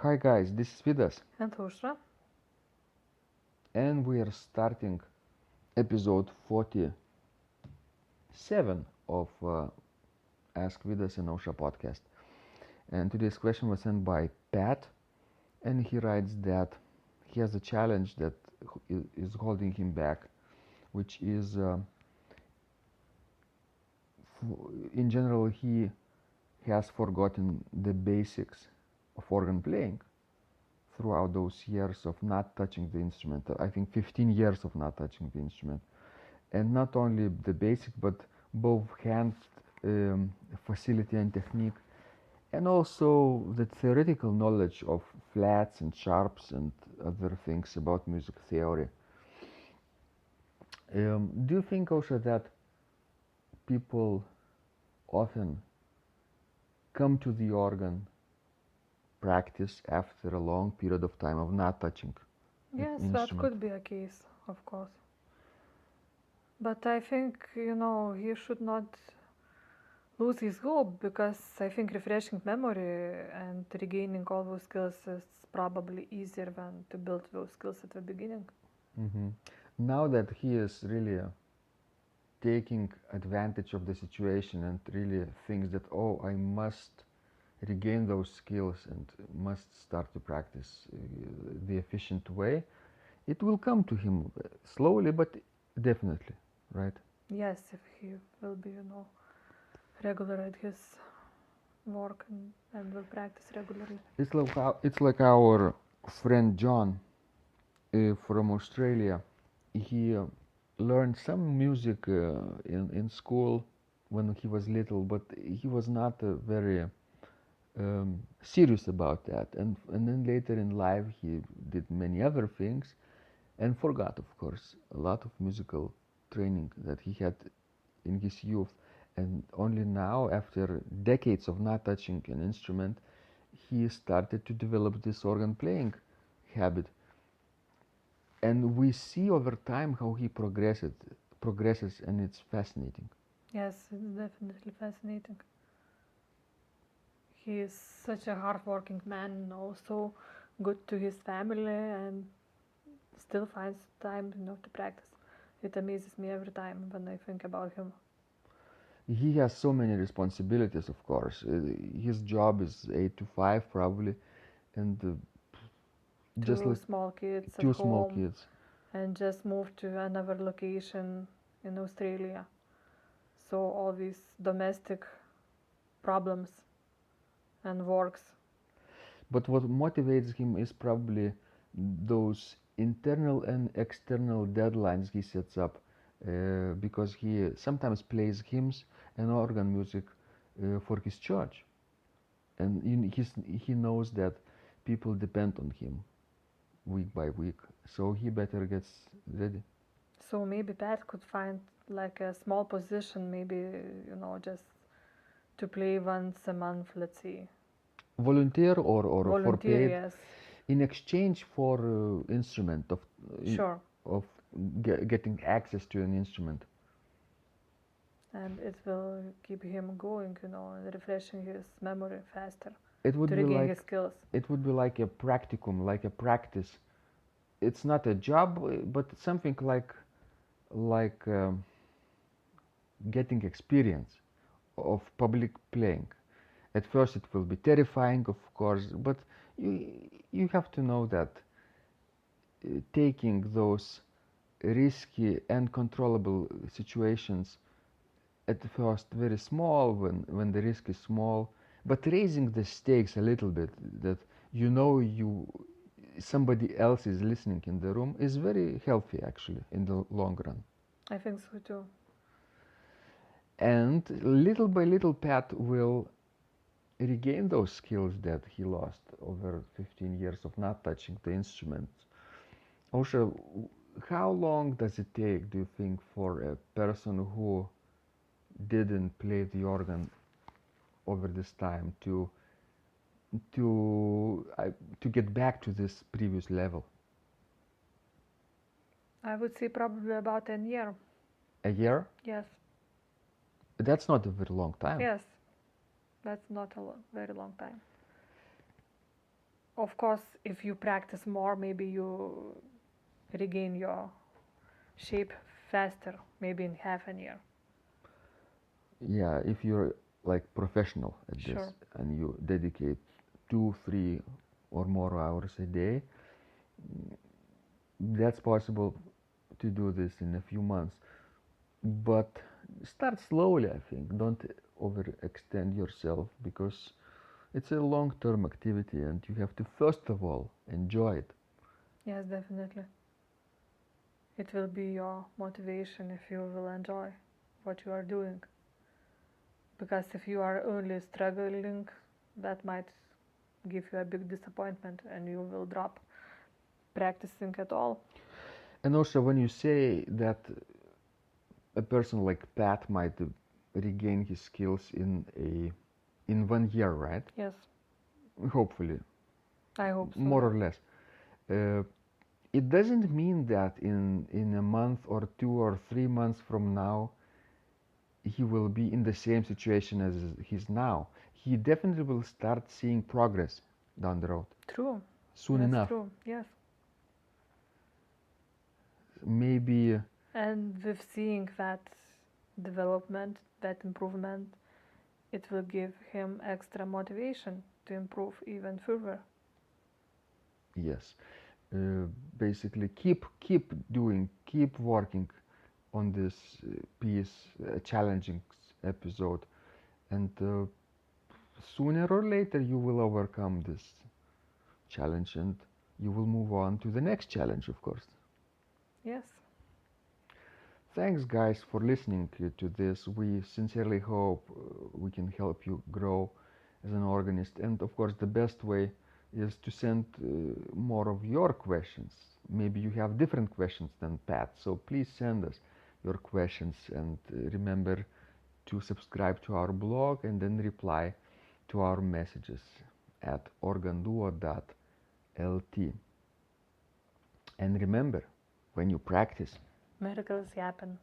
Hi guys, this is Vidas, And Ushra. and we are starting episode 47 of Ask Vidas and Osha podcast. And today's question was sent by Pat, and he writes that he has a challenge that is holding him back, which is, in general, he has forgotten the basics of organ playing throughout those years of not touching the instrument. I think 15 years of not touching the instrument. And not only the basic, but both hand facility and technique, and also the theoretical knowledge of flats and sharps and other things about music theory. Do you think also that people often come to the organ practice after a long period of time of not touching the Yes, that instrument? could be a case, of course. But I think, he should not lose his hope because I think refreshing memory and regaining all those skills is probably easier than to build those skills at the beginning. Mm-hmm. Now that he is really taking advantage of the situation and really thinks that, oh, I must regain those skills and must start to practice the efficient way, it will come to him slowly but definitely, right? Yes, if he will be, regular at his work and will practice regularly. It's like our friend John from Australia. He learned some music in school when he was little, but he was not very serious about that. And then later in life, he did many other things and forgot, of course, a lot of musical training that he had in his youth. And only now, after decades of not touching an instrument, he started to develop this organ playing habit. And we see over time how he progresses, and it's fascinating. Yes, it's definitely fascinating. He is such a hardworking man and also good to his family and still finds time, to practice. It amazes me every time when I think about him. He has so many responsibilities, of course. His job is 8 to 5 probably, and just Two like small kids at two small home kids. and just moved to another location in Australia. So all these domestic problems and works. But what motivates him is probably those internal and external deadlines he sets up, because he sometimes plays hymns and organ music for his church, and he knows that people depend on him week by week, so he better gets ready. So maybe Pat could find like a small position, maybe, just to play once a month, let's say. Volunteer or for Volunteer, paid yes. in exchange for instrument Sure. of getting access to an instrument. And it will keep him going, and refreshing his memory faster It would to be regain his like skills. it would be like a practicum, like a practice. It's not a job, but something like getting experience of public playing. At first, it will be terrifying, of course, but you you have to know that taking those risky and controllable situations at first very small when the risk is small, but raising the stakes a little bit, that you somebody else is listening in the room, is very healthy actually in the long run. I think so too. And little by little, Pat will regain those skills that he lost over 15 years of not touching the instrument. Also, how long does it take, do you think, for a person who didn't play the organ over this time to to get back to this previous level? I would say probably about a year. A year? Yes. That's not a very long time. Yes. That's not a very long time. of course, if you practice more, maybe you regain your shape faster, maybe in half a year. Yeah, if you're like professional at this Sure. and you dedicate 2, 3 or more hours a day, that's possible to do this in a few months. But start slowly, I think. Don't overextend yourself because it's a long-term activity and you have to first of all enjoy it. Yes, definitely. It will be your motivation if you will enjoy what you are doing. Because if you are only struggling, that might give you a big disappointment and you will drop practicing at all. And also when you say that a person like Pat might regain his skills in 1 year, right? Yes, Hopefully, I hope so. more or less. Uh, it doesn't mean that in a month or 2 or 3 months from now he will be in the same situation as he's now. He definitely will start seeing progress down the road True. soon That's enough. true. Yes. Maybe And with seeing that development, that improvement, it will give him extra motivation to improve even further. yes. Uh, Basically, keep working on this piece, challenging episode, and sooner or later you will overcome this challenge and you will move on to the next challenge, of course. Yes. Thanks, guys, for listening to this. We sincerely hope we can help you grow as an organist. And of course, the best way is to send more of your questions. Maybe you have different questions than Pat, so please send us your questions and remember to subscribe to our blog and then reply to our messages at organduo.lt. And remember, when you practice, Miracles happen.